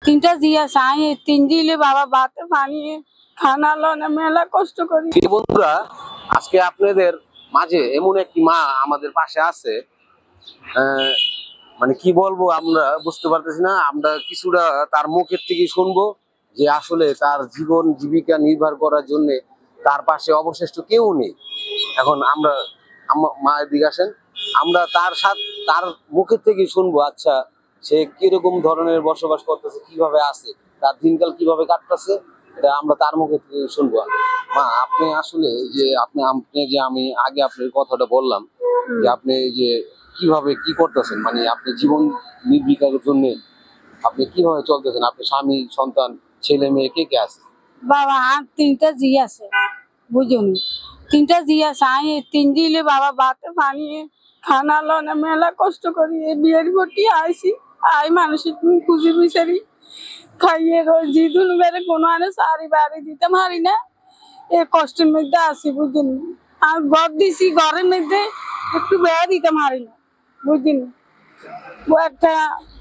তিনটা জিয়া চাই, তিন দিলে বাবা ভাতে পানি খানা লনে মেলা কষ্ট করি। বন্ধুরা, আজকে আপনাদের মাঝে এমন একটি মা আমাদের পাশে আছে, মানে কি বলবো আমরা বুঝতে পারতেছি না। আমরা কিছুটা তার মুখের থেকে শুনবো যে আসলে তার জীবন জীবিকা নির্ভর করার জন্য তার পাশে অবশিষ্ট কেউ নেই। এখন আমরা মায়ের দিকে আসেন, আমরা তার মুখের থেকে শুনবো আচ্ছা সে কিরকম ধরনের বসবাস করতেছে, কিভাবে আছে, তার দিনকাল কিভাবে কাটতেছে, এটা আমরা তার মুখে থেকে শুনবো। মা, আপনি আসলে যে আপনি যে আমি আগে আপনার কথাটা বললাম যে আপনি যে কিভাবে কি করতেছেন, মানে আপনি জীবন নির্বিকার জন্য আপনি কিভাবে চলতেছেন, আপনি স্বামী সন্তান ছেলে মেয়ে কে কে আছে? বাবা আর তিনটা জি আছে, বুঝুন তিনটা জি আছে, আমি তিন দিলে বাবা ভাতে পানি খানা লনে মেলা কষ্ট করি। এই বিয়ের ঘটি আইসি আই মানুষের খুঁজি বিচারি খাইয়ে জিদুন বেড়ে কোনো আনে সারি বাড়ি দিতে পারি না, এই কষ্টের মধ্যে আসি বুঝুন। আর ঘর দিছি, ঘরের মধ্যে একটু বেড়া দিতে পারি না বুঝুন। একটা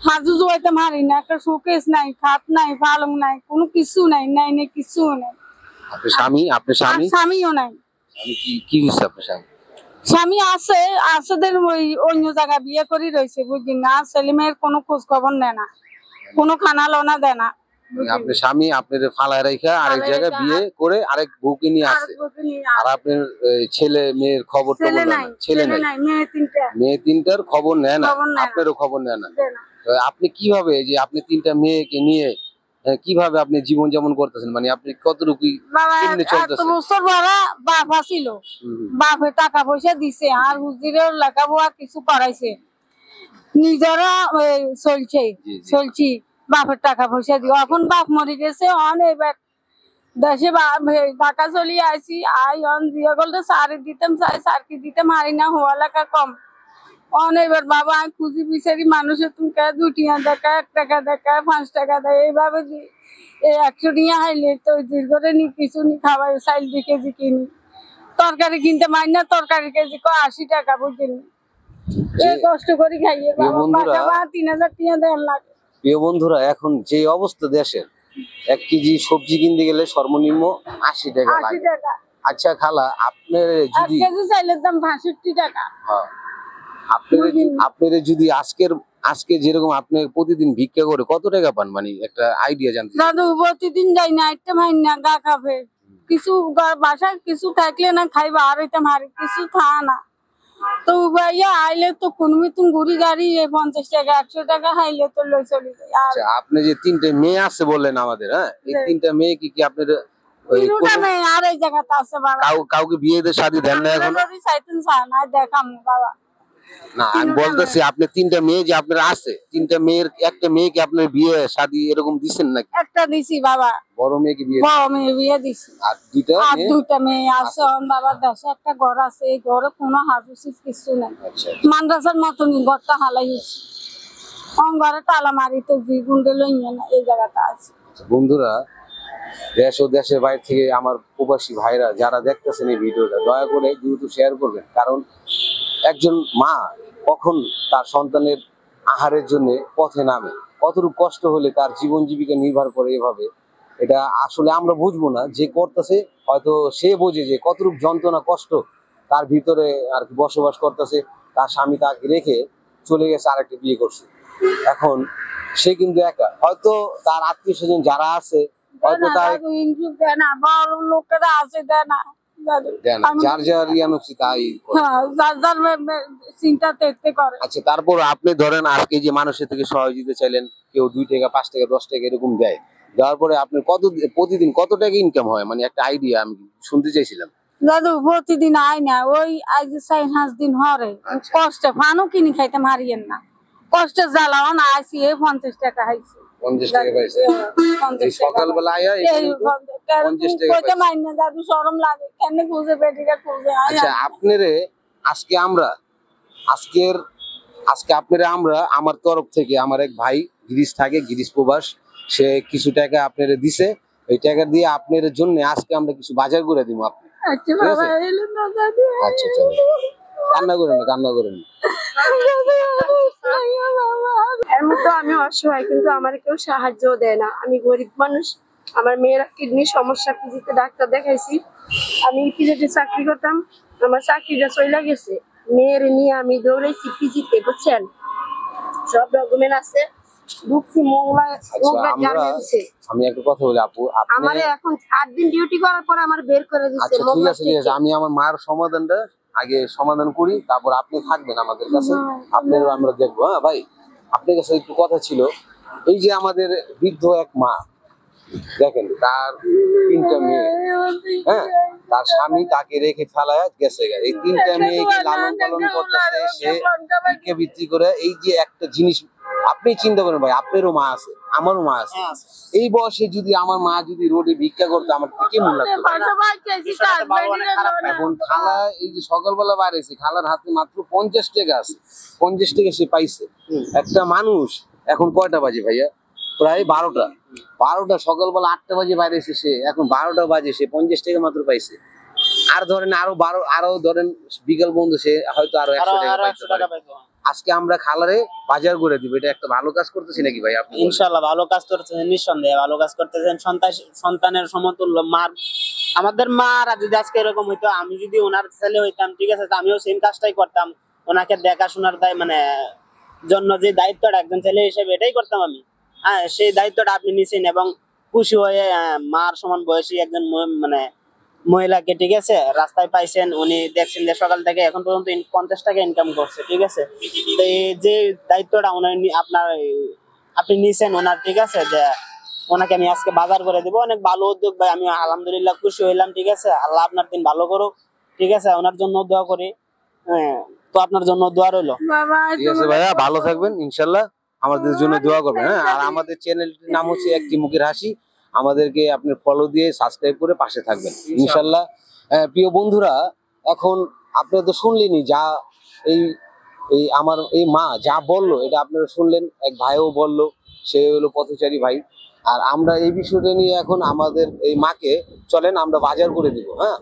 হাজু জোয়াইতে পারি না, একটা শোকেস নাই, খাট নাই, পালং নাই, কোনো কিছু নাই, নাই নাই কিছু নাই। স্বামীও নাই। কি হয়েছে আপনার স্বামী? স্বামী আছে ওই অন্য জায়গায় বিয়ে করে রয়েছে বুঝলেন না। ছেলে মেয়ের কোনো খোঁজ খবর নেয় না, কোনো খানা লোনা দেয় না। আপনার স্বামী আপনার ফালায় রেখে আরেক জায়গায় বিয়ে করে আরেক বউকে নিয়ে আসে, আর আপনার ছেলে মেয়ের খবর তো নাই? ছেলে নাই, মেয়ে তিনটার খবর নেয় না, আপনারও খবর নেয় না। আপনি কিভাবে যে আপনি তিনটা মেয়েকে নিয়ে কিভাবে আপনি জীবন যাপন করতেছেন, মানে আপনি কতটুকু কেমনে চলতেছেন? বছর ভাড়া বাপ আসিল, বাপে টাকা পয়সা দিছে আর হুজুরের লেখাপড়া কিছু করাইছে, নিজেরা চলছি বাপের টাকা পয়সা দিয়ে। এখন বাপ মরে গেছে, অন এবার দেশে ঢাকা চলি আসি, আই অন দিয়ে বলতে সারি দিতাম, সারকি দিতে মারি না, হওয়া লেখা কম। অন এবার বাবা আমি খুঁজি বিচারি মানুষের তুমি 2 টিয়া দেখা, 1 টাকা দেখা, 5 টাকা দেয়, এইভাবে এই 100 টিয়া হাইলে তো দীর্ঘরে নি কিছু নি খাবার, চাইল 2 কেজি কিনি, তরকারি কিনতে মারি না, তরকারি কেজি 80 টাকা বুঝিনি। এই কষ্ট করে খাইয়ে বাবা 3000 টিয়া দেন লাগে। প্রিয় বন্ধুরা, এখন যে অবস্থা দেশের, 1 কেজি সবজি কিনতে গেলে সর্বনিম্ন 80 টাকা লাগে। আচ্ছা খালা, আপনার যদি 1 কেজি চাইলের দাম 65 টাকা, হ্যাঁ, আপনার যদি আজকে যেরকম আপনি প্রতিদিন ভিক্ষা করে কত টাকা পান, মানে একটা আইডিয়া জানতে চাই। দাদু প্রতিদিন যাই না, একটা মাইন না গা খাবে, কিছু বাসায় কিছু থাকলে না খাইবা, আর এটা মারি কিছু থা না তো ভাইয়া আইলে তো কোনমিতুন ঘুরি গাড়ি 50 টাকা 100 টাকা হাইলে তো লই চলি যায়। আচ্ছা, আপনি যে 3টে মেয়ে আছে বললেন আমাদের, হ্যাঁ, এই 3টা মেয়ে কি আপনার আর এই জায়গাতে আছে বাবা? কাউকে বিয়ে দিয়ে শাদী দেন না এখন? যদি চাইতেন না দেখাম বাবা। না, আমি বলতেছি আপনি 3টা মেয়ে যে আপনার আছে, 3টা মেয়ের একটা মেয়েকে আপনার বিয়ে শাদী এরকম দিবেন নাকি? একটা দিছি বাবা, বড় মেয়েকে বিয়ে দিছি। আর দুইটা মেয়ে আছে বাবা। দেশে একটা ঘর আছে, এই ঘরে কোনো হাজুসিস কিছু নাই। মাদ্রাসার মতনই ঘরটা হালাইছি, ঘরে তালা মারি তো গুন্ডে লইয়া না, এই জায়গাটা আছে। বন্ধুরা, দেশ ও দেশের বাইরে থেকে আমার প্রবাসী ভাইরা যারা দেখতেছেন এই ভিডিওটা, দয়া করে দ্রুত শেয়ার করবেন, কারণ একজন মা কখন তার সন্তানের আহারের জন্য পথে নামে, কতটুকু কষ্ট হলে তার জীবন জীবিকা নির্ভর করে এভাবে, এটা আসলে আমরা বুঝবো না, যে করতেছে হয়তো সে বোঝে যে কতটুকু যন্ত্রণা কষ্ট তার ভিতরে আর কি বসবাস করতেছে। তার স্বামী তাকে রেখে চলে গেছে, আরেকটা বিয়ে করছে, এখন সে কিন্তু একা, হয়তো তার আত্মীয় স্বজন যারা আছে হয়তো তার লোকেরা আছে দেয় না, যার যার ইয়ানুসি তাই চিন্তা দেখতে করে। আচ্ছা, তারপর আপনি ধরেন আজকে যে মানুষের থেকে সহযোগিতা চাইলেন, কেউ 2 টাকা 5 টাকা 10 টাকা এরকম দেয়, দেওয়ার পরে আপনি প্রতিদিন কত টাকা ইনকাম হয়, মানে একটা আইডিয়া আমি শুনতে চাইছিলাম। দাদু প্রতিদিন আই না, ওই আজ 4-5 দিন হরে কষ্টে ফানও কিনি খাইতে মারিয়েন না, কষ্টে জ্বালাও না, আইসি 50 টাকা হাইছি। 50 টাকা পাইছে সকালবেলা আয়া 50 টাকা কইতে মাইন না দাদু, শরম লাগে কেন খুঁজে বেটিটা খুঁজে। আচ্ছা, আপনারে আজকে আপনারা আমরা আমার তরফ থেকে আমার এক ভাই গিরিশ থাকে, গিরিশ প্রবাস, সে কিছু টাকা আপনারা দিছে, ওই টাকা দিয়ে আপনার জন্য আজকে আমরা কিছু বাজার করে দিব। আপনি আচ্ছা বাবা, এলেন না দাদু। আচ্ছা চলো, কান্না করেন না। এমন তো আমি অসহায়, কিন্তু আমার কেউ সাহায্য দেয় না। আমি গরিব মানুষ, আমার মেয়েরা কিডনির সমস্যা, পিজিতে ডাক্তার দেখাইছি। আমি পিজিতে চাকরি করতাম, আমার চাকরিটা চলে গেছে। মেয়ের নিয়ে আমি দৌড়াইছি পিজিতে, বুঝছেন, সব ডকুমেন্ট আছে, ঢুকছি মোংলা গার্মেন্টসে। আমি একটা কথা বলি আপু, আমারে এখন 8 দিন ডিউটি করার পর আমার বের করে দিচ্ছে। আচ্ছা ঠিক আছে ঠিক আছে, আমি আমার মায়ের সমাধানটা আগে সমাধান করি, তারপর আপনি থাকবেন আমাদের কাছে, আপনার আমরা দেখবো। হ্যাঁ ভাই, আপনার কাছে একটু কথা ছিল। এই যে আমাদের বৃদ্ধ এক মা, দেখেন তার 3টা মেয়ে, হ্যাঁ, তার স্বামী তাকে রেখে ফেলায় গেছে। এই 3টা মেয়েকে লালন পালন করতেছে সে, ভিক্ষে বিক্রি করে। এই যে একটা জিনিস আপনি চিন্তা করেন ভাই, আপনারও মা আছে, আমারও মা আছে। এই বয়সে যদি আমার মা যদি রোডে ভিক্ষা করতো, আমার কেমন লাগতো? এখন খালা এই যে সকালবেলা বাইরেছে, খালার হাতে মাত্র 50 টাকা আছে, 50 টাকা সে পাইছে। একটা মানুষ এখন কয়টা বাজে ভাইয়া? প্রায় 12টা। সকালবেলা 8টা বাজে বাইরে এসে সে এখন 12টা বাজে, সে 50 টাকা মাত্র পাইছে। আর ধরেন আরো ধরেন বিকাল বন্ধু, সে হয়তো আরো 100 টাকা পাইতো। আজকে আমরা খালারে বাজার করে দিব, এটা একটা ভালো কাজ করতেছি নাকি ভাই? আপনি ইনশাআল্লাহ ভালো কাজ করতেছেন, নিঃসন্দেহে ভালো কাজ করতেছেন। সন্তানের সমতুল্য মার, আমাদের মারা যদি আজকে এরকম হইতো, আমি যদি ওনার ছেলে হইতাম, ঠিক আছে, আমিও সেম কাজটাই করতাম। ওনাকে দেখাশোনার মানে জন্য যে দায়িত্বটা একজন ছেলে হিসেবে এটাই করতাম আমি। হ্যাঁ, সেই দায়িত্বটা আপনি নিছেন এবং খুশি হয়ে মার সমান বয়সী একজন মানে মহিলাকে, ঠিক আছে, রাস্তায় পাইছেন। উনি দেখছেন যে সকাল থেকে এখন পর্যন্ত 50 টাকা ইনকাম করছে, ঠিক আছে। তো এই যে দায়িত্বটা আপনি নিছেন ওনার, ঠিক আছে, যে ওনাকে আমি আজকে বাজার করে দিব, অনেক ভালো উদ্যোগ ভাই। আমি আলহামদুলিল্লাহ খুশি হইলাম, ঠিক আছে। আল্লাহ আপনার দিন ভালো করুক, ঠিক আছে। ওনার জন্য দোয়া করি। হ্যাঁ, তো আপনার জন্য দোয়া রইলো। ঠিক আছে ভাইয়া, ভালো থাকবেন ইনশাল্লাহ, আমাদের জন্য দোয়া করবেন। হ্যাঁ, আর আমাদের চ্যানেলটির নাম হচ্ছে একটি মুখের হাসি, আমাদেরকে আপনি ফলো দিয়ে সাবস্ক্রাইব করে পাশে থাকবেন ইনশাল্লাহ। প্রিয় বন্ধুরা, এখন আপনারা তো শুনলেনই যা এই এই আমার এই মা যা বললো, এটা আপনারা শুনলেন। এক ভাইও বললো, সে হলো পথচারী ভাই। আর আমরা এই বিষয়টা নিয়ে এখন আমাদের এই মাকে চলেন আমরা বাজার করে দিব। হ্যাঁ,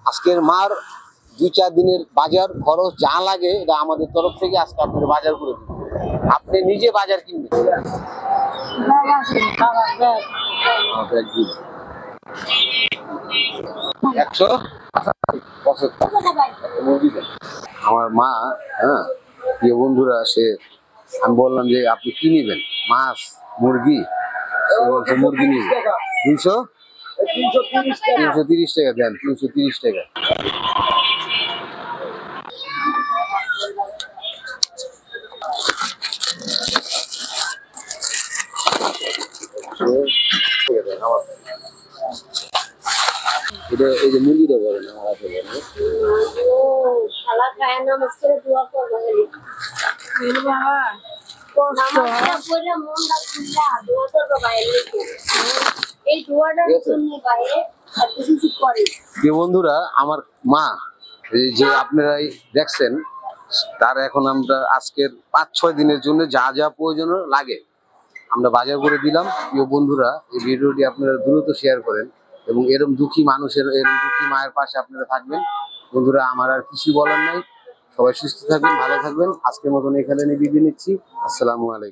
আজকের মার 2-4 দিনের বাজার খরচ যা লাগে এটা আমাদের তরফ থেকে আজকে আপনাদের বাজার করে দিব। আপনি নিজে বাজার কিনবেন। 175 আমার মা। হ্যাঁ প্রিয় বন্ধুরা, আমি বললাম যে আপনি কি নিবেন, মাছ, মুরগি? সে বলছে মুরগি নিবে। 330 টাকা দেন, 330 টাকা। এটা এই যে মুরগিটা বলেন আমার হাতে বলেন। বন্ধুরা, আমার মা এই যে আপনারা দেখছেন, তার এখন আমরা আজকের 5-6 দিনের জন্য যা যা প্রয়োজন লাগে আমরা বাজার করে দিলাম। প্রিয় বন্ধুরা, এই ভিডিওটি আপনারা দ্রুত শেয়ার করেন এবং এরকম দুঃখী মানুষের, এরকম দুঃখী মায়ের পাশে আপনারা থাকবেন। বন্ধুরা, আমার আর কিছু বলার নাই, সবাই সুস্থ থাকবেন, ভালো থাকবেন। আজকের মতন এখানে বিদায় নিচ্ছি। আসসালামু আলাইকুম।